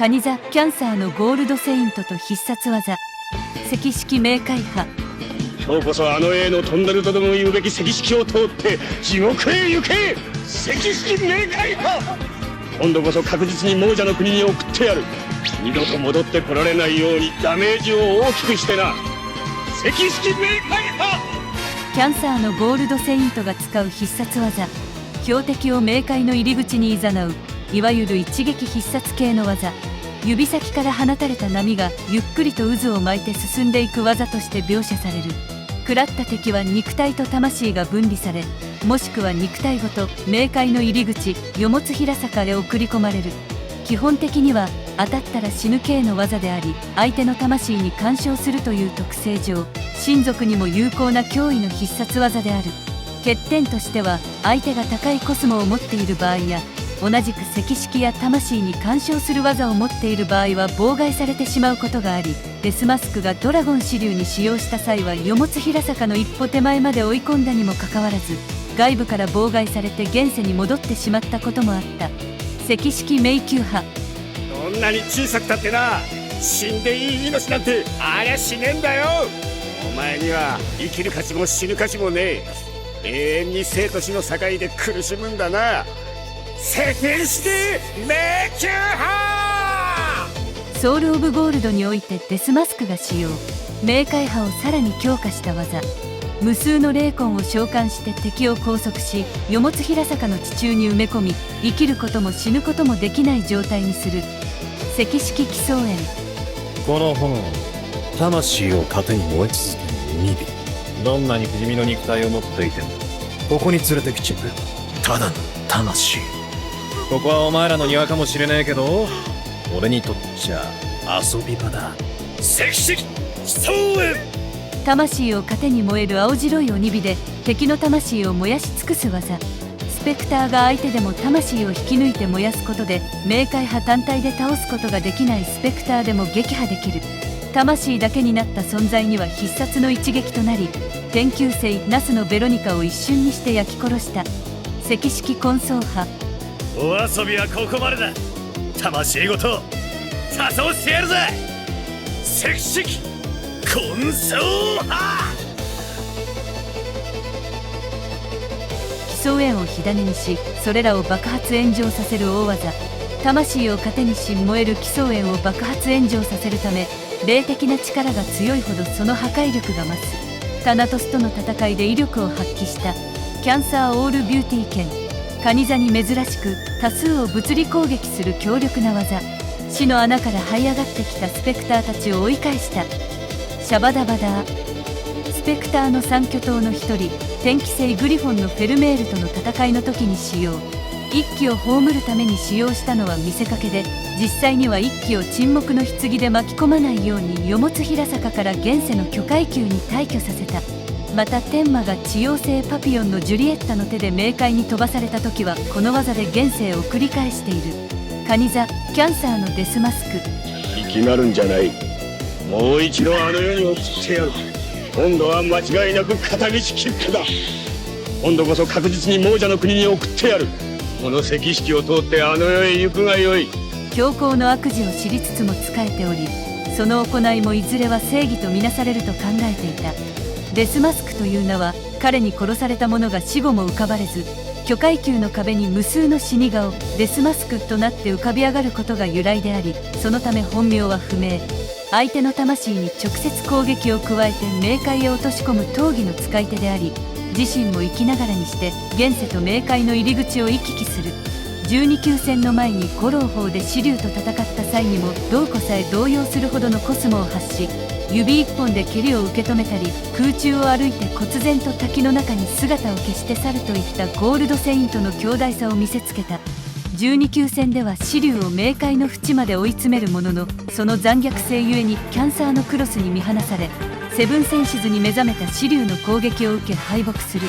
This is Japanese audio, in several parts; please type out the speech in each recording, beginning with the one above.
カニ座キャンサーのゴールドセイントと必殺技赤式冥界派。今日こそあのAのトンネルとでも言うべき赤式を通って地獄へ行け。赤式冥界派。今度こそ確実に亡者の国に送ってやる。二度と戻ってこられないようにダメージを大きくしてな。赤式冥界派。キャンサーのゴールドセイントが使う必殺技、標的を冥界の入り口に誘ういわゆる一撃必殺系の技。指先から放たれた波がゆっくりと渦を巻いて進んでいく技として描写される。食らった敵は肉体と魂が分離され、もしくは肉体ごと冥界の入り口与物平坂へ送り込まれる。基本的には当たったら死ぬ系の技であり、相手の魂に干渉するという特性上、親族にも有効な脅威の必殺技である。欠点としては、相手が高いコスモを持っている場合や、同じく赤式や魂に干渉する技を持っている場合は妨害されてしまうことがあり、デスマスクがドラゴン支流に使用した際は与物平坂の一歩手前まで追い込んだにもかかわらず、外部から妨害されて現世に戻ってしまったこともあった。赤式迷宮派。どんなに小さくたってな、死んでいい命なんてありゃしねえんだよ。お前には生きる価値も死ぬ価値もねえ。永遠に生と死の境で苦しむんだな。赤式迷宮派。ソウル・オブ・ゴールドにおいてデスマスクが使用、冥界派をさらに強化した技。無数の霊魂を召喚して敵を拘束し、与物平坂の地中に埋め込み、生きることも死ぬこともできない状態にする。赤式奇想炎。この炎、魂を糧に燃え続ける2尾。どんなに不死身の肉体を持っていても、ここに連れてきちまうただの魂。ここはお前らの庭かもしれねえけど、俺にとっちゃ遊び場だ。赤式奇想炎。魂を糧に燃える青白い鬼火で敵の魂を燃やし尽くす技。スペクターが相手でも魂を引き抜いて燃やすことで、冥界派単体で倒すことができないスペクターでも撃破できる。魂だけになった存在には必殺の一撃となり、天球星ナスのベロニカを一瞬にして焼き殺した。赤式混葬派。お遊びはここまでだ。魂ごと誘わしてやるぜ。赤式混葬派。奇想炎を火種にし、それらを爆発炎上させる大技。魂を糧にし燃える奇想炎を爆発炎上させるため、霊的な力が強いほどその破壊力が増す。タナトスとの戦いで威力を発揮したキャンサーオールビューティー剣。カニ座に珍しく多数を物理攻撃する強力な技。死の穴から這い上がってきたスペクターたちを追い返した。シャバダバダー。スペクターの三巨頭の一人、天気星グリフォンのフェルメールとの戦いの時に使用。一騎を葬るために使用したのは見せかけで、実際には一騎を沈黙の棺で巻き込まないように与物平坂から現世の巨海級に退去させた。また天魔が地妖精パピヨンのジュリエッタの手で冥界に飛ばされた時はこの技で現世を繰り返している。カニ座キャンサーのデスマスク。息なるんじゃない。もう一度あの世に送ってやる。今度は間違いなく片道切符だ。今度こそ確実に亡者の国に送ってやる。この赤式を通ってあの世へ行くがよい。強行の悪事を知りつつも仕えており、その行いもいずれは正義とみなされると考えていた。デスマスクという名は彼に殺された者が死後も浮かばれず、巨海級の壁に無数の死に顔デスマスクとなって浮かび上がることが由来であり、そのため本名は不明。相手の魂に直接攻撃を加えて冥界へ落とし込む闘技の使い手であり、自身も生きながらにして現世と冥界の入り口を行き来する。12級戦の前に五郎砲で紫龍と戦った際にも道子さえ動揺するほどのコスモを発し、指一本で蹴りを受け止めたり、空中を歩いて忽然と滝の中に姿を消して去るといったゴールドセイントの強大さを見せつけた。12級戦では紫龍を冥界の淵まで追い詰めるものの、その残虐性ゆえにキャンサーのクロスに見放され、セブンセンシズに目覚めた紫龍の攻撃を受け敗北する。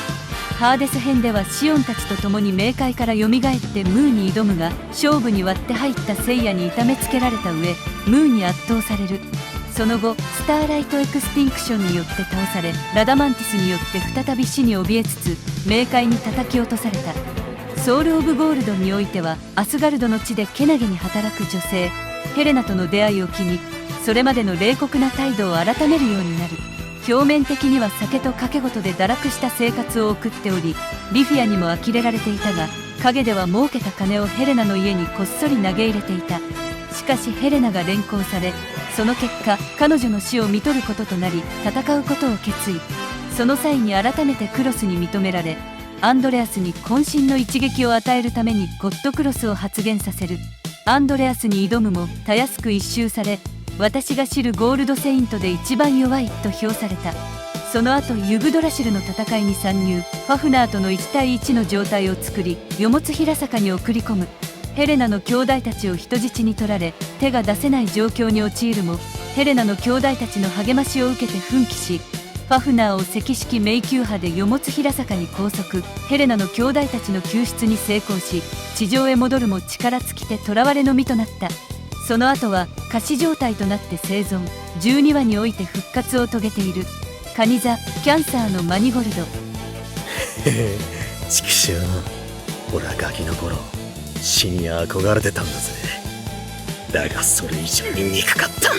ハーデス編ではシオンたちと共に冥界から蘇ってムーに挑むが、勝負に割って入った聖夜に痛めつけられた上、ムーに圧倒される。その後スターライトエクスティンクションによって倒され、ラダマンティスによって再び死に怯えつつ冥界に叩き落とされた。ソウル・オブ・ゴールドにおいてはアスガルドの地でけなげに働く女性ヘレナとの出会いを機にそれまでの冷酷な態度を改めるようになる。表面的には酒と賭け事で堕落した生活を送っており、リフィアにも呆れられていたが、陰では儲けた金をヘレナの家にこっそり投げ入れていた。しかしヘレナが連行され、その結果彼女の死を看取ることとなり、戦うことを決意。その際に改めてクロスに認められ、アンドレアスに渾身の一撃を与えるためにゴッドクロスを発現させる。アンドレアスに挑むもたやすく一蹴され、私が知るゴールドセイントで一番弱いと評された。その後ユグドラシルの戦いに参入。ファフナーとの1対1の状態を作り、よもつ平坂に送り込む。ヘレナの兄弟たちを人質に取られ、手が出せない状況に陥るも、ヘレナの兄弟たちの励ましを受けて奮起し、ファフナーを赤式迷宮波でよもつ平坂に拘束。ヘレナの兄弟たちの救出に成功し、地上へ戻るも力尽きて囚われの身となった。その後は仮死状態となって生存。12話において復活を遂げている。カニ座キャンサーのマニゴルド。へへ、畜生。俺はガキの頃死に憧れてたんだぜ。だがそれ以上に憎かった。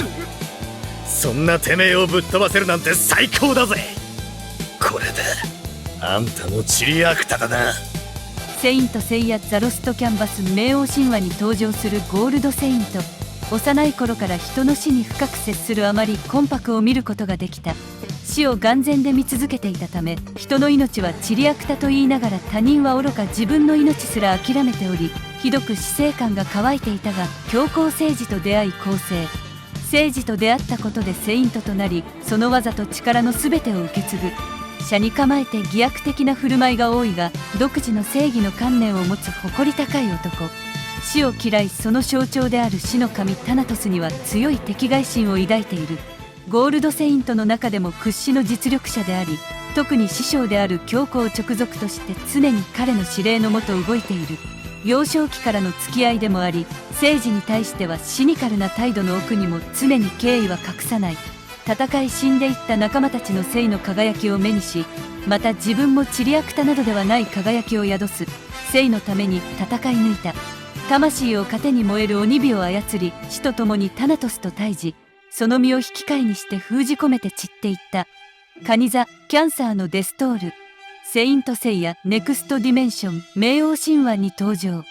そんなてめえをぶっ飛ばせるなんて最高だぜ。これであんたもチリアクタだな。セイントセイヤ・ザ・ロスト・キャンバス冥王神話に登場するゴールドセイント。幼い頃から人の死に深く接するあまり魂魄を見ることができた。死を眼前で見続けていたため、人の命はチリアクタと言いながら他人は愚か自分の命すら諦めており、ひどく死生観が乾いていたが、教皇聖司と出会い更生。聖司と出会ったことでセイントとなり、その技と力の全てを受け継ぐ。斜に構えて偽悪的な振る舞いが多いが、独自の正義の観念を持つ誇り高い男。死を嫌い、その象徴である死の神タナトスには強い敵外心を抱いている。ゴールドセイントの中でも屈指の実力者であり、特に師匠である教皇直属として常に彼の指令のもと動いている。幼少期からの付き合いでもあり、聖司に対してはシニカルな態度の奥にも常に敬意は隠さない。戦い死んでいった仲間たちの生の輝きを目にし、また自分もチリアクタなどではない輝きを宿す。生のために戦い抜いた。魂を糧に燃える鬼火を操り、死と共にタナトスと対峙。その身を引き換えにして封じ込めて散っていった。カニ座キャンサーのデストール。セイントセイヤネクストディメンション冥王神話に登場。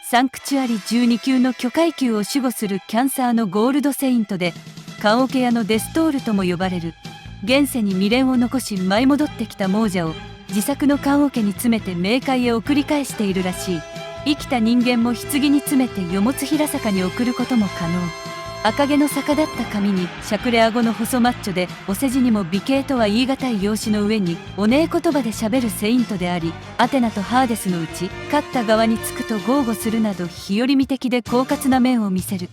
サンクチュアリ12級の巨階級を守護するキャンサーのゴールドセイントで、棺桶屋のデストールとも呼ばれる。現世に未練を残し舞い戻ってきた亡者を自作の棺桶に詰めて冥界へ送り返しているらしい。生きた人間も棺に詰めてよもつ平坂に送ることも可能。赤毛の逆立った髪にしゃくれ顎の細マッチョで、お世辞にも美形とは言い難い容姿の上におねえ言葉でしゃべるセイントであり、アテナとハーデスのうち勝った側につくと豪語するなど日和見的で狡猾な面を見せる。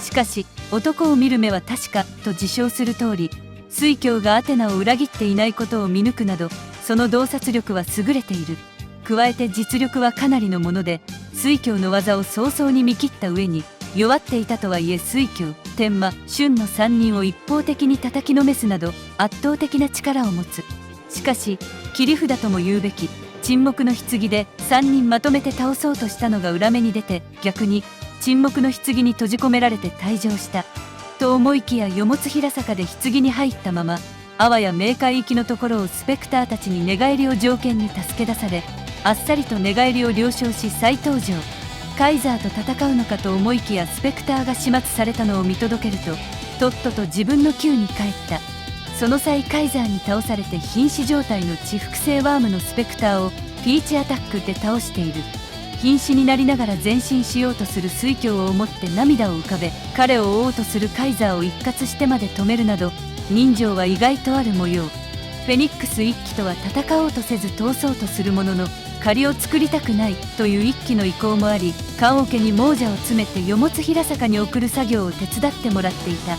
しかし男を見る目は確かと自称する通り、酔狂がアテナを裏切っていないことを見抜くなど、その洞察力は優れている。加えて実力はかなりのもので、酔狂の技を早々に見切った上に、弱っていたとはいえ酔狂、天魔、春の3人を一方的に叩きのめすなど圧倒的な力を持つ。しかし切り札とも言うべき沈黙の棺で3人まとめて倒そうとしたのが裏目に出て、逆に沈黙の棺に閉じ込められて退場したと思いきや、よもつ平坂で棺に入ったまま、あわや冥界行きのところをスペクターたちに寝返りを条件に助け出され、あっさりと寝返りを了承し再登場。カイザーと戦うのかと思いきや、スペクターが始末されたのを見届けると、とっとと自分の宮に帰った。その際カイザーに倒されて瀕死状態の地腹性ワームのスペクターをピーチアタックで倒している。瀕死になりながら前進しようとする酔狂を思って涙を浮かべ、彼を追おうとするカイザーを一括してまで止めるなど、人情は意外とある模様。フェニックス一騎とは戦おうとせず闘争とするものの、借りを作りたくないという一騎の意向もあり、棺桶に亡者を詰めてよもつ平坂に送る作業を手伝ってもらっていた。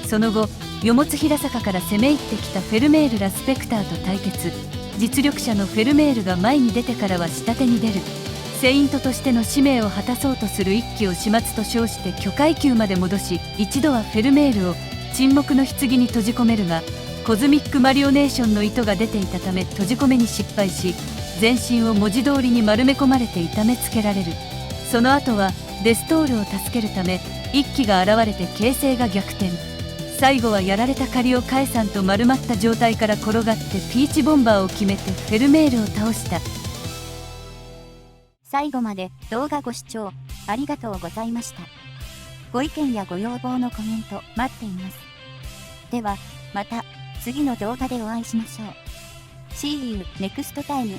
その後よもつ平坂から攻め入ってきたフェルメールらスペクターと対決。実力者のフェルメールが前に出てからは下手に出る。セイントとしての使命を果たそうとする一騎を始末と称して巨階級まで戻し、一度はフェルメールを沈黙の棺に閉じ込めるが、コズミックマリオネーションの意図が出ていたため閉じ込めに失敗し、全身を文字通りに丸め込まれて痛めつけられる。その後はデストールを助けるため一騎が現れて形勢が逆転。最後はやられた借りを返さんと丸まった状態から転がってピーチボンバーを決めてフェルメールを倒した。最後まで動画ご視聴ありがとうございました。ご意見やご要望のコメント待っています。ではまた次の動画でお会いしましょう。See you next time.